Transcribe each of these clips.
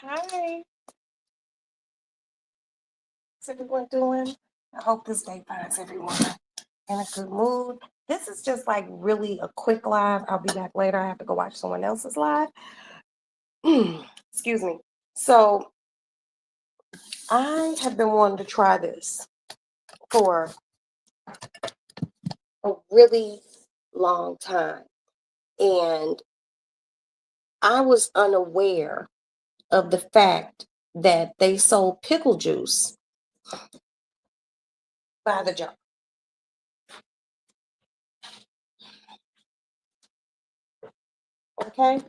Hi, how's everyone doing? I hope this day finds everyone in a good mood. This is just like really a quick live. I'll be back later. I have to go watch someone else's live. Excuse me. So I have been wanting to try this for a really long time. And I was unaware of the fact that they sold pickle juice by the jar. Okay.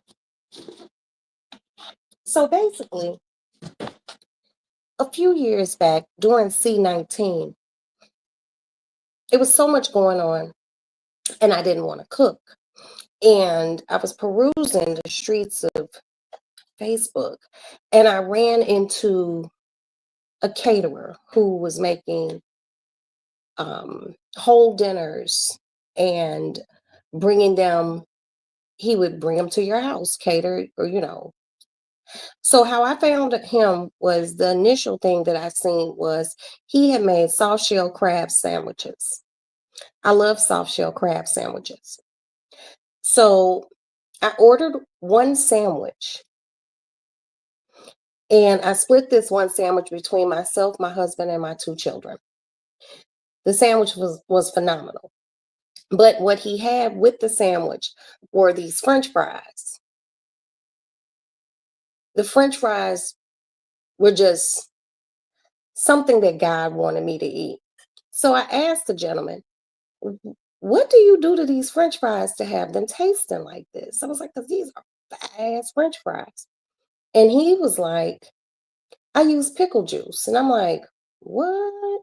So basically, a few years back during C19, it was so much going on, and I didn't want to cook. And I was perusing the streets of Facebook, and I ran into a caterer who was making whole dinners and bringing them, he would bring them to your house, catered, or. So, how I found him was the initial thing that I seen was he had made soft shell crab sandwiches. I love soft shell crab sandwiches. So I ordered one sandwich and I split this one sandwich between myself, my husband, and my two children. The sandwich was phenomenal. But what he had with the sandwich were these French fries. The French fries were just something that God wanted me to eat. So I asked the gentleman, what do you do to these French fries to have them tasting like this? I was like, because these are fat ass French fries. And he was like, I use pickle juice. And I'm like, what?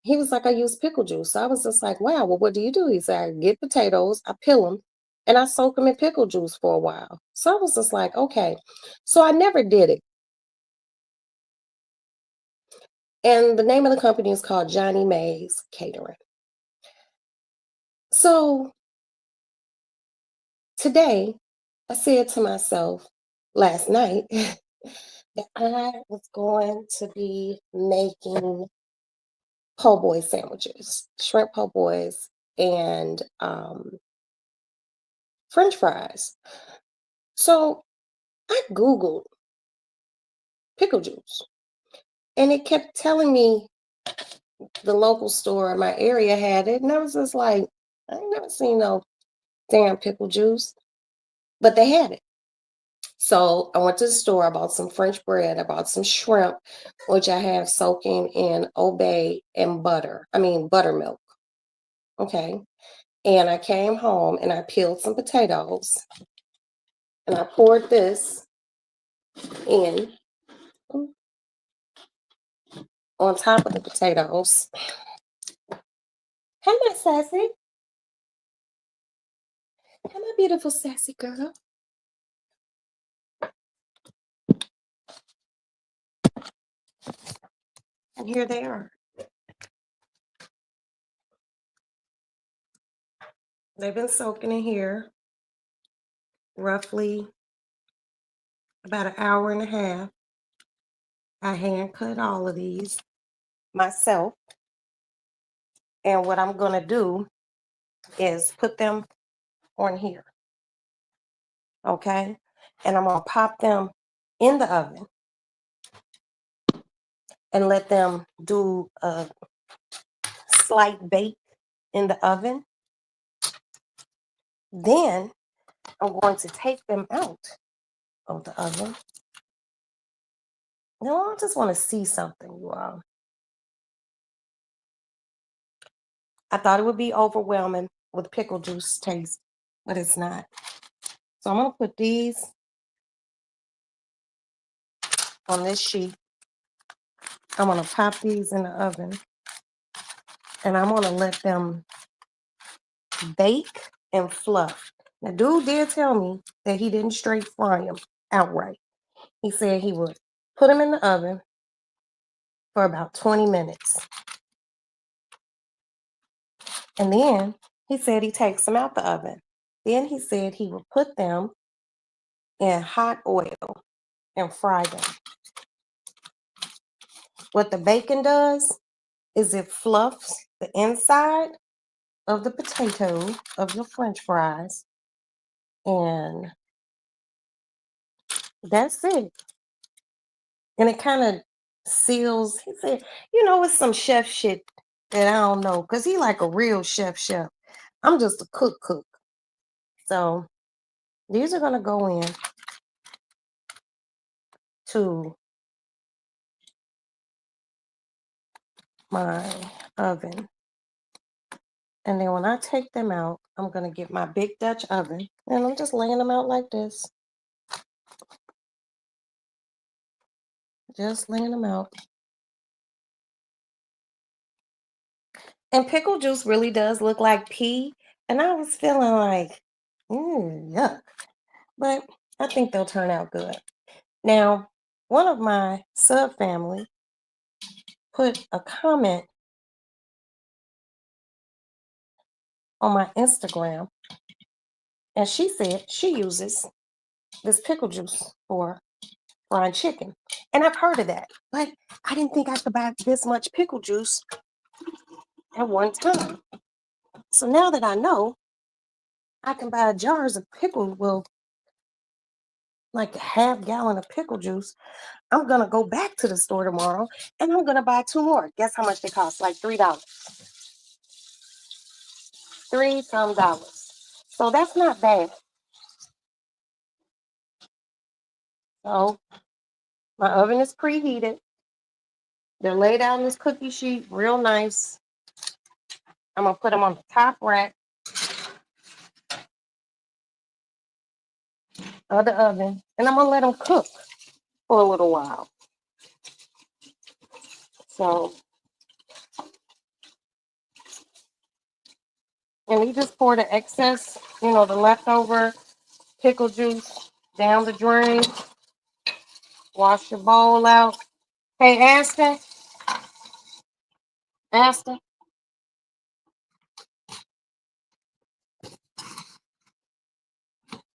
He was like, I use pickle juice. So I was just like, wow, well, what do you do? He said, I get potatoes, I peel them, and I soak them in pickle juice for a while. So I was just like, okay. So I never did it. And the name of the company is called Johnny Mae's Catering. So today, I said to myself last night that I was going to be making po' boy sandwiches, shrimp po' boys, and French fries. So I Googled pickle juice and it kept telling me the local store in my area had it. And I was just like, I ain't never seen no damn pickle juice, but they had it. So I went to the store, I bought some French bread, I bought some shrimp, which I have soaking in obey and butter. I mean, buttermilk. Okay. And I came home and I peeled some potatoes and I poured this in on top of the potatoes. Hey, my sassy. Hey, my beautiful sassy girl. And here they are. They've been soaking in here roughly about an hour and a half. I hand cut all of these myself. And what I'm going to do is put them on here. Okay. And I'm going to pop them in the oven and let them do a slight bake in the oven. Then I'm going to take them out of the oven. No, I just want to see something, you all. I thought it would be overwhelming with pickle juice taste, but it's not. So I'm going to put these on this sheet. I'm going to pop these in the oven and I'm going to let them bake and fluff. Now, dude did tell me that he didn't straight fry them outright. He said he would put them in the oven for about 20 minutes. And then he said he takes them out the oven. Then he said he would put them in hot oil and fry them. What the bacon does is it fluffs the inside of the potato of your French fries, and that's it. And it kind of seals. He said, it's some chef shit that I don't know, because he like a real chef. I'm just a cook. So these are gonna go in to my oven. And then when I take them out, I'm gonna get my big Dutch oven, and I'm just laying them out like this. Just laying them out. And pickle juice really does look like pee. And I was feeling like, yuck. But I think they'll turn out good. Now, one of my sub family put a comment on my Instagram, and she said she uses this pickle juice for fried chicken. And I've heard of that, but I didn't think I could buy this much pickle juice at one time. So now that I know, I can buy jars of pickle, well, like a half gallon of pickle juice. I'm gonna go back to the store tomorrow and I'm gonna buy 2 more. Guess how much they cost? Like $3. Three some dollars. So that's not bad. So my oven is preheated. They're laid out in this cookie sheet, real nice. I'm gonna put them on the top rack of the oven, and I'm gonna let them cook for a little while. So, and we just pour the excess, the leftover pickle juice down the drain. Wash your bowl out. Hey, Aston,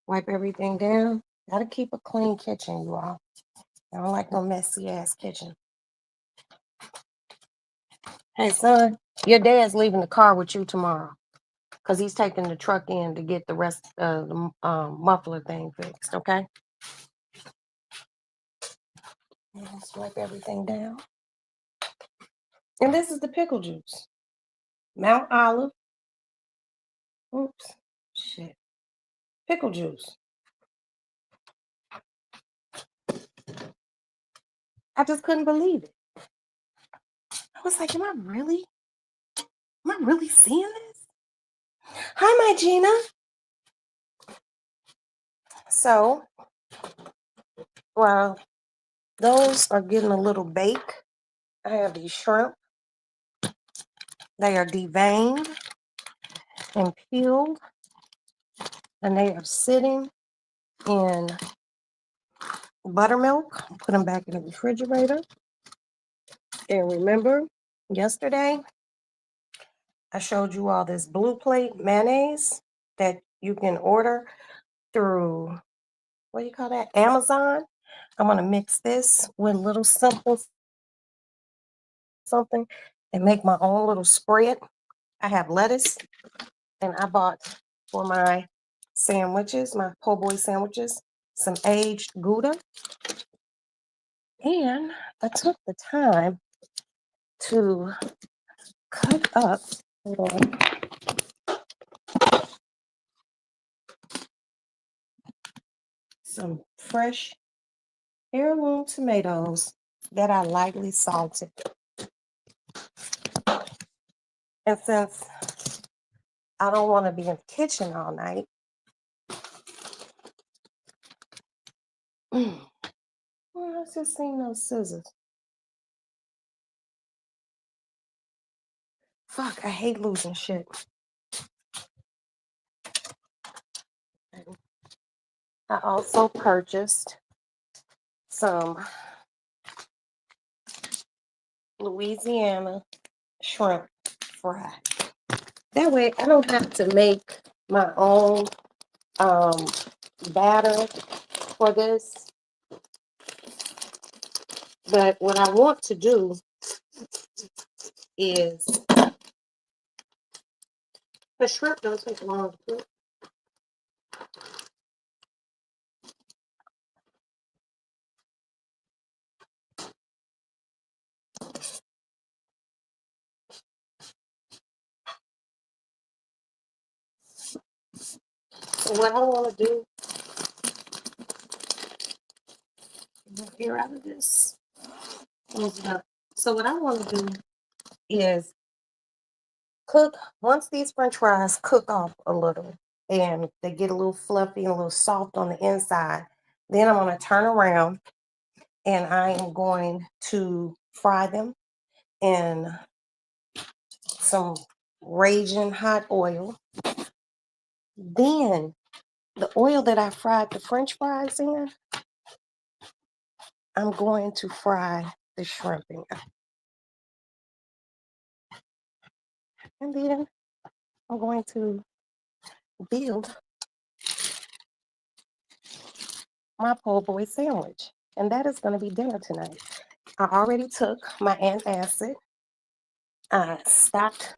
wipe everything down. Gotta keep a clean kitchen, you all. I don't like no messy ass kitchen. Hey, son, your dad's leaving the car with you tomorrow because he's taking the truck in to get the rest of the muffler thing fixed, okay? Let's wipe everything down. And this is the pickle juice. Mount Olive. Oops. Shit. Pickle juice. I just couldn't believe it. I was like, am I really seeing this? Hi, my Gina. So, while those are getting a little bake, I have these shrimp. They are deveined and peeled, and they are sitting in buttermilk. Put them back in the refrigerator. And remember, yesterday, I showed you all this Blue Plate mayonnaise that you can order through, what do you call that? Amazon. I'm going to mix this with a little simple something and make my own little spread. I have lettuce, and I bought for my sandwiches, my po' boy sandwiches, some aged Gouda. And I took the time to cut up, hold on, some fresh heirloom tomatoes that I lightly salted. And since I don't want to be in the kitchen all night, well, I just seen those scissors. Fuck, I hate losing shit. I also purchased some Louisiana shrimp fry. That way I don't have to make my own batter for this. But what I want to do is the shrimp don't take long to cook. So what I want to do is get out of this. Close it up. So what I want to do is cook once these French fries cook off a little and they get a little fluffy and a little soft on the inside. Then I'm going to turn around and I am going to fry them in some raging hot oil. Then the oil that I fried the French fries in, I'm going to fry the shrimp in. And then I'm going to build my po' boy sandwich. And that is going to be dinner tonight. I already took my antacid. I stopped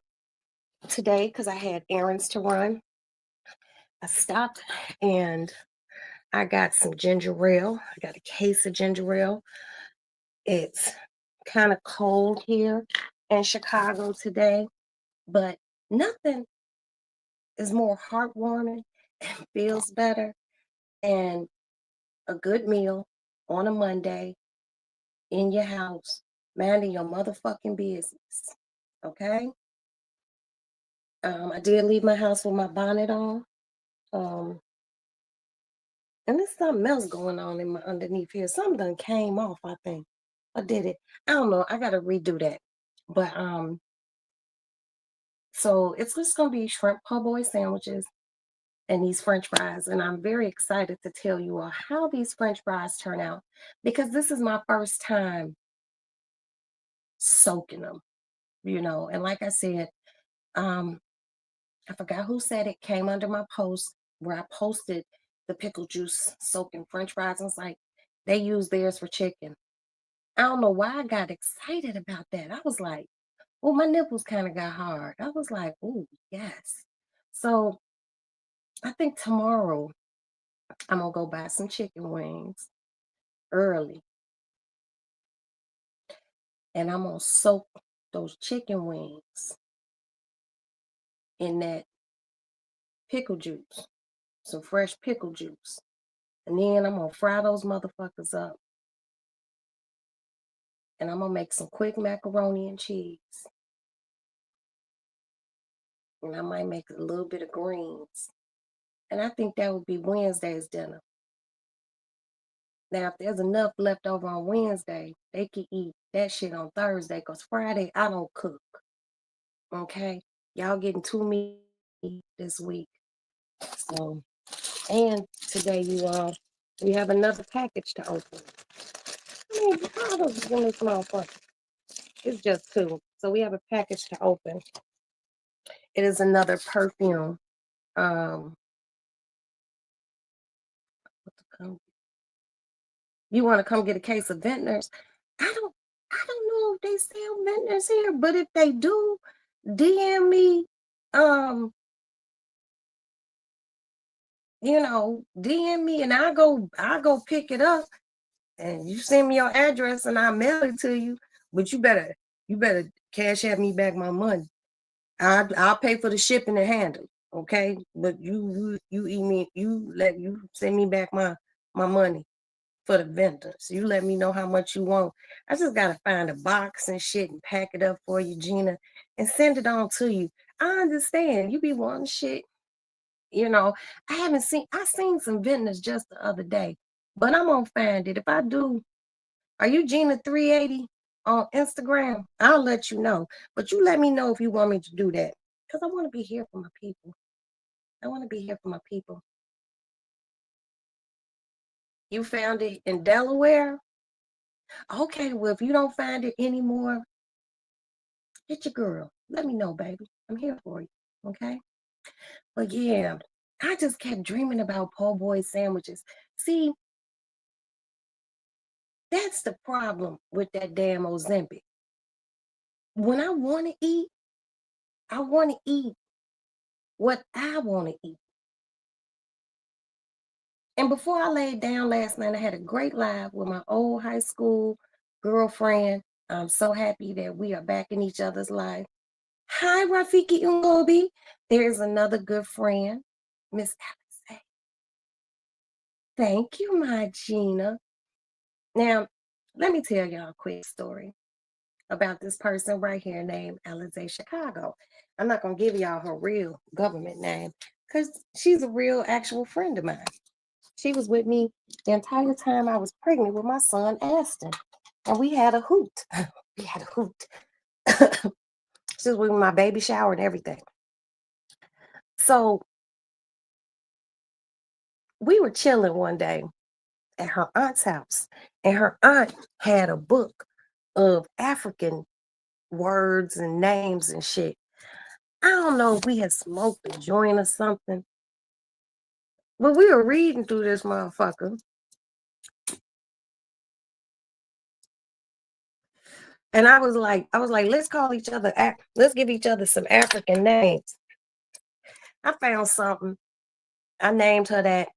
today because I had errands to run. I stopped and I got some ginger ale. I got a case of ginger ale. It's kind of cold here in Chicago today, but nothing is more heartwarming and feels better than a good meal on a Monday in your house, minding your motherfucking business. Okay? I did leave my house with my bonnet on. Um, and there's something else going on in my underneath here. Something done came off, I think. I did it. I don't know. I gotta redo that. But so it's just gonna be shrimp po' boy sandwiches and these French fries. And I'm very excited to tell you all how these French fries turn out because this is my first time soaking them, And like I said, um, I forgot who said it came under my post where I posted the pickle juice soaking French fries. I was like, they use theirs for chicken. I don't know why I got excited about that. I was like, oh, my nipples kind of got hard. I was like, oh, yes. So I think tomorrow I'm gonna go buy some chicken wings early and I'm gonna soak those chicken wings in that pickle juice, some fresh pickle juice. And then I'm gonna fry those motherfuckers up and I'm gonna make some quick macaroni and cheese. And I might make a little bit of greens. And I think that would be Wednesday's dinner. Now, if there's enough left over on Wednesday, they can eat that shit on Thursday because Friday I don't cook. Okay? Y'all getting to me this week. So, and today we have another package to open. I mean, how those in this motherfucker? It's just two. So we have a package to open. It is another perfume. Um, you want to come get a case of Vintners? I don't I don't know if they sell Vintners here, but if they do, DM me. DM me and I go pick it up and you send me your address and I'll mail it to you. But you better cash at me back my money. I'll pay for the shipping and handling, okay? But you send me back my money for the vendors. You let me know how much you want. I just gotta find a box and shit and pack it up for you, Gina, and send it on to you. I understand you be wanting shit, you know. I seen some vendors just the other day, but I'm gonna find it. If I do, are you Gina 380 on Instagram? I'll let you know. But you let me know if you want me to do that. Because I want to be here for my people. I want to be here for my people. You found it in Delaware? Okay, well, if you don't find it anymore, hit your girl. Let me know, baby. I'm here for you. Okay? But yeah, I just kept dreaming about po' boy sandwiches. See, That's the problem with that damn Ozempic. When I want to eat what I want to eat. And before I laid down last night, I had a great live with my old high school girlfriend. I'm so happy that we are back in each other's life. Hi, Rafiki Ungobi. There's another good friend, Miss Alice. Thank you, my Gina. Now, let me tell y'all a quick story about this person right here named Alize Chicago. I'm not going to give y'all her real government name because she's a real actual friend of mine. She was with me the entire time I was pregnant with my son, Aston. And we had a hoot. We had a hoot. She was with me in my baby shower and everything. So we were chilling one day at her aunt's house, and her aunt had a book of African words and names and shit. I don't know if we had smoked a joint or something, but we were reading through this motherfucker. And I was like, let's call each other, let's give each other some African names. I found something. I named her that.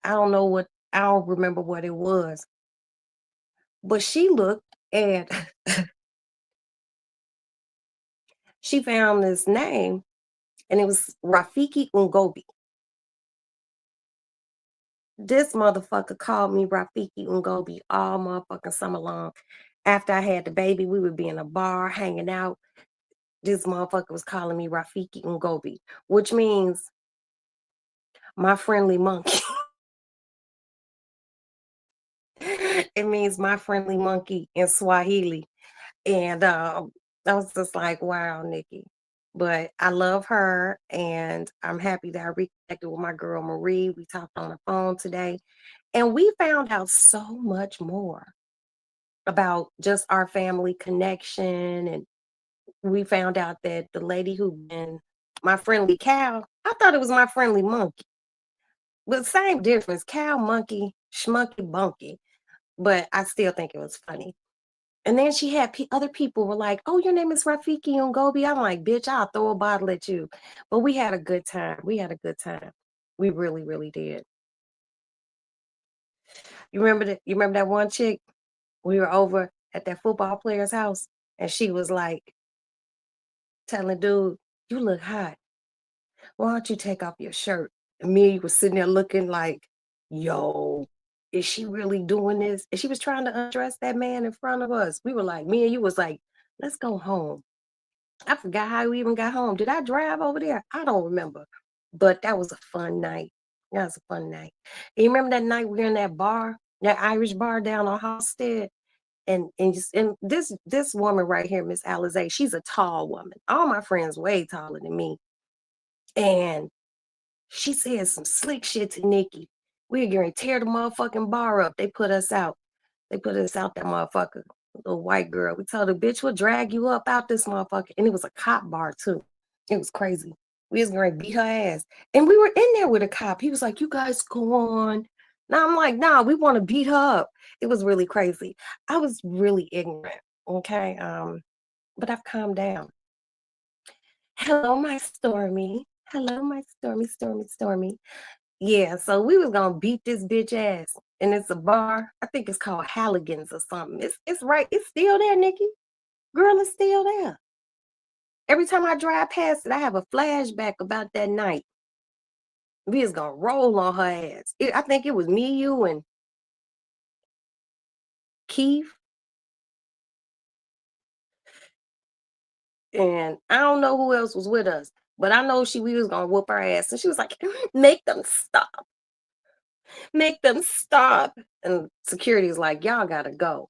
I don't remember what it was. But she looked and she found this name, and it was Rafiki Ungobi. This motherfucker called me Rafiki Ungobi all motherfucking summer long. After I had the baby, we would be in a bar hanging out. This motherfucker was calling me Rafiki Ungobi, which means my friendly monkey. It means my friendly monkey in Swahili. And I was just like, wow, Nikki. But I love her, and I'm happy that I reconnected with my girl Marie. We talked on the phone today, and we found out so much more about just our family connection. And we found out that the lady who been my friendly cow, I thought it was my friendly monkey. But same difference, cow, monkey, schmunky, bunky. But I still think it was funny. And then she had other people were like, "Oh, your name is Rafiki Ungobi." I'm like, "Bitch, I'll throw a bottle at you." But we had a good time. We had a good time. We really, really did. You remember that one chick? We were over at that football player's house, and she was like telling dude, "You look hot. Why don't you take off your shirt?" And me was sitting there looking like, "Yo, is she really doing this?" And she was trying to undress that man in front of us. We were like, me and you was like, "Let's go home." I forgot how we even got home. Did I drive over there? I don't remember. But that was a fun night. That was a fun night. And you remember that night we were in that bar, that Irish bar down on Halstead? And this woman right here, Miss Alize, she's a tall woman. All my friends way taller than me. And she said some slick shit to Nikki. We were going to tear the motherfucking bar up. They put us out. They put us out that motherfucker. Little white girl. We told her, "Bitch, we'll drag you up out this motherfucker." And it was a cop bar too. It was crazy. We was going to beat her ass. And we were in there with a cop. He was like, "You guys go on." Now I'm like, "Nah, we want to beat her up." It was really crazy. I was really ignorant. Okay. But I've calmed down. Hello, my Stormy. Hello, my Stormy. Yeah, so we was gonna beat this bitch ass. And it's a bar. I think it's called Halligan's or something. It's right, it's still there, Nikki. Girl, it's still there. Every time I drive past it, I have a flashback about that night. We was gonna roll on her ass. I think it was me, you, and Keith. And I don't know who else was with us, but I know we was gonna whoop her ass. And she was like, "Make them stop. Make them stop." And security is like, "Y'all gotta go."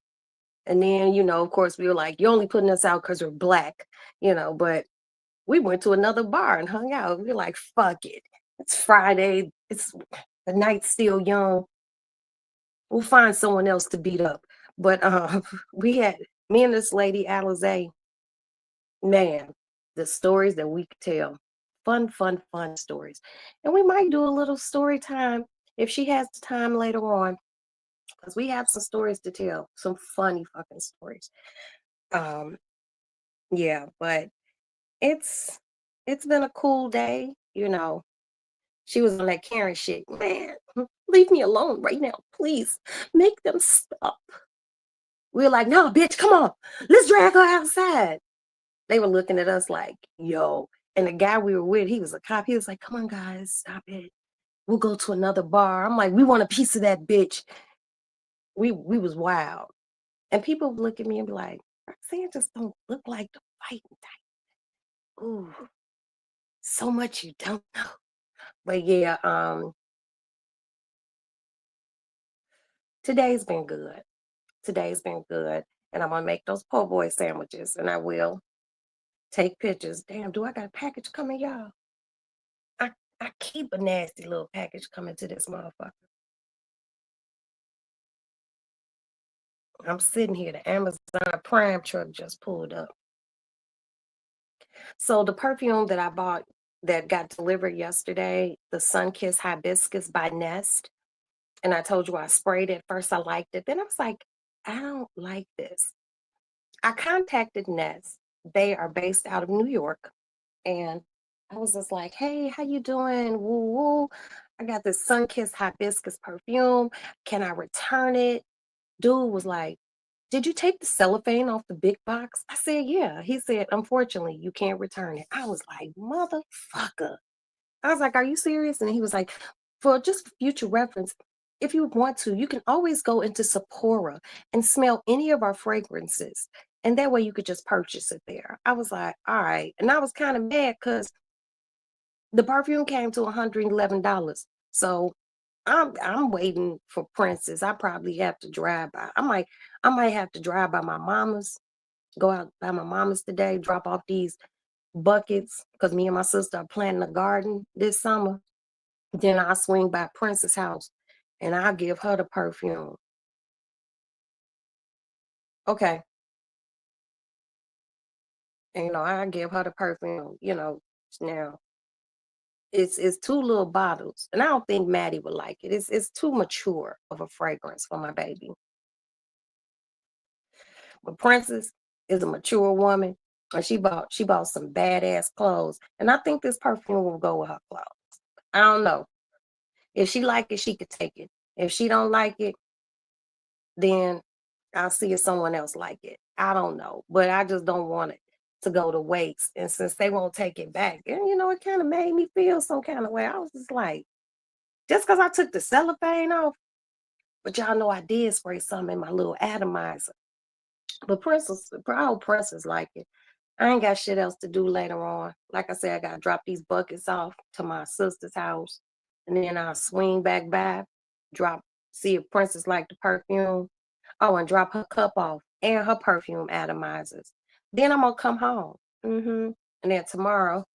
And then, of course, we were like, "You're only putting us out because we're black," but we went to another bar and hung out. We were like, "Fuck it. It's Friday. The night's still young. We'll find someone else to beat up." But we had me and this lady, Alize, man, the stories that we could tell. Fun, fun, fun stories. And we might do a little story time if she has the time later on. because we have some stories to tell, some funny fucking stories. Um, yeah, but it's it's been a cool day, you know. She was on that Karen shit. Man, leave me alone right now, please. Make them stop. We were like, no, bitch, come on. Let's drag her outside. They were looking at us like, yo. And the guy we were with, he was a cop. He was like, come on, guys, stop it. We'll go to another bar. I'm like, we want a piece of that bitch. We was wild. And people would look at me and be like, Roxanne just don't look like the fighting type. Ooh, so much you don't know. But yeah, today's been good. Today's been good. And I'm gonna make those po' boy sandwiches and I will take pictures. Damn, do I got a package coming, y'all? I, I keep a nasty little package coming to this motherfucker. I'm sitting here, the Amazon Prime truck just pulled up. So the perfume that I bought that got delivered yesterday, the Sunkissed Hibiscus by Nest, and I told you I sprayed it. First I liked it. Then I was like, I don't like this. I contacted Nest. They are based out of New York. And I was just like, hey, how you doing? Woo woo. I got this Sunkissed Hibiscus perfume. Can I return it? Dude was like, did you take the cellophane off the big box? I said, yeah. He said, unfortunately, you can't return it. I was like, motherfucker. I was like, are you serious? And he was like, for just future reference, if you want to, you can always go into Sephora and smell any of our fragrances. And that way you could just purchase it there. I was like, all right. And I was kind of mad because the perfume came to $111. So I'm waiting for Princess. I probably have to drive by. I might have to drive by my mama's, go out by my mama's today, drop off these buckets because me and my sister are planting a garden this summer. Then I'll swing by Princess' house and I'll give her the perfume. Okay. And I give her the perfume, now it's two little bottles. And I don't think Maddie would like it. It's too mature of a fragrance for my baby. But Princess is a mature woman, and she bought some badass clothes, and I think this perfume will go with her clothes. I don't know. If she like it, she could take it. If she don't like it, then I'll see if someone else like it. I don't know, but I just don't want it to go to waste. And since they won't take it back, and it kind of made me feel some kind of way. I was just like, just because I took the cellophane off, but y'all know I did spray some in my little atomizer. But Princess, I hope Princess like it. I ain't got shit else to do later on. Like I said, I gotta drop these buckets off to my sister's house, and then I'll swing back by, drop, see if Princess like the perfume. Oh, and drop her cup off and her perfume atomizers. Then I'm gonna come home. And then tomorrow,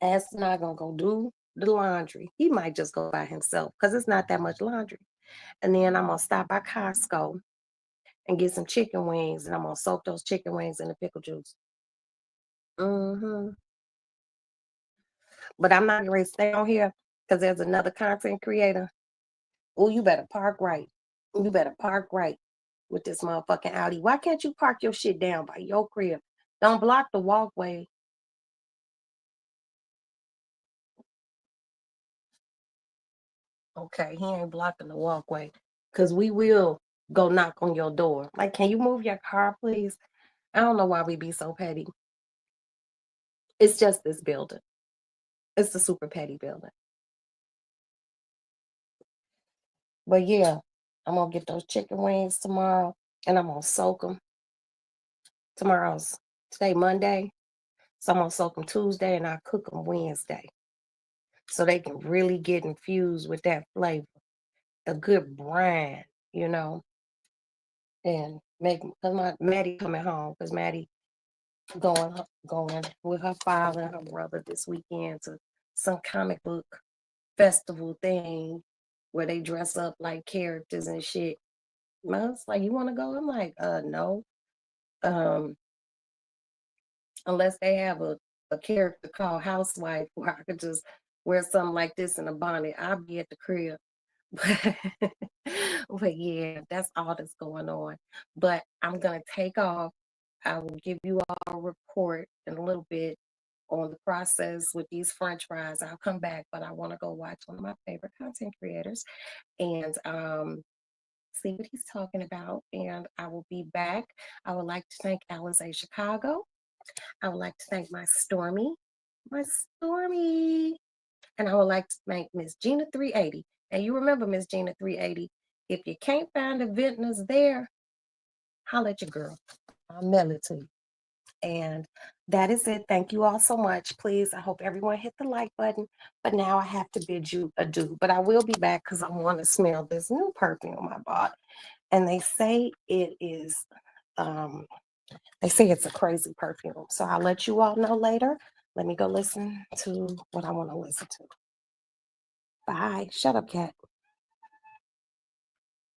Aston not gonna go do the laundry. He might just go by himself because it's not that much laundry. And then I'm gonna stop by Costco and get some chicken wings, and I'm gonna soak those chicken wings in the pickle juice. hmm But I'm not gonna stay on here because there's another content creator. Oh, you better park right. You better park right with this motherfucking Audi. Why can't you park your shit down by your crib? Don't block the walkway. Okay, he ain't blocking the walkway. Cause we will go knock on your door. Like, can you move your car, please? I don't know why we be so petty. It's just this building. It's the super petty building. But yeah, I'm gonna get those chicken wings tomorrow and I'm gonna soak them. Today Monday. So I'm gonna soak them Tuesday and I cook them Wednesday. So they can really get infused with that flavor. A good brine, you know, and make because my Maddie coming home because Maddie going with her father and her brother this weekend to some comic book festival thing where they dress up like characters and shit. Mom's like, you want to go? I'm like, no. Um, unless they have a character called Housewife where I could just wear something like this in a bonnet. I'll be at the crib. But yeah, that's all that's going on. But I'm gonna take off. I will give you all a report in a little bit on the process with these French fries. I'll come back, but I want to go watch one of my favorite content creators and see what he's talking about. And I will be back. I would like to thank Alizé Chicago. I would like to thank my Stormy. And I would like to thank Miss Gina 380. And you remember Miss Gina 380. If you can't find a vintners there, holla at your girl. I'll mail it to you. And that is it. Thank you all so much. Please, I hope everyone hit the like button. But now I have to bid you adieu. But I will be back because I want to smell this new perfume I bought. And they say it's a crazy perfume. So I'll let you all know later. Let me go listen to what I want to listen to. Bye. Shut up, cat.